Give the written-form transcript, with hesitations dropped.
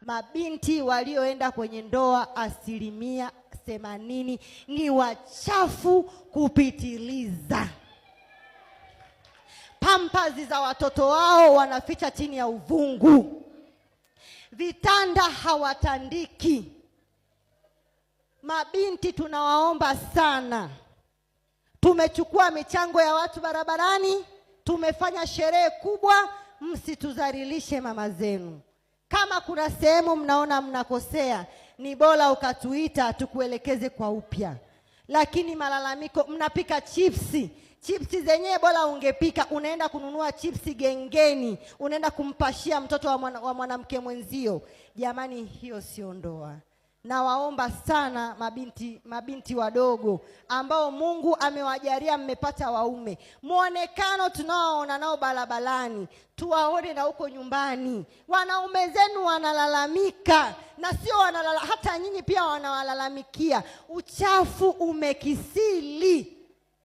mabinti walioenda kwenye ndoa 80% ni wachafu kupitiliza. Pampazi za watoto wao wanaficha chini ya uvungu. Vitanda hawatandiki. Mabinti tunawaomba sana. Tumechukua michango ya watu barabarani, tumefanya sherehe kubwa, msitudhalilishe mama zenu. Kama kuna sehemu mnaona mnakosea, ni bora ukatuita tukuelekeze kwa upya. Lakini malalamiko, mnapika chipsi zenyewe bora ungepika, unaenda kununua chipsi gengeni, unaenda kumpashia mtoto wa mwanamke mwenzio. Jamani, hiyo sio ndoa. Na waomba sana mabinti wadogo ambao Mungu amewajalia mmepata waume, muonekano tunaoona nao barabarani tuwaone na huko nyumbani. Wanaume zenu wanalalamika, na sio hata nyinyi pia wanawalalamikia. Uchafu umekisili.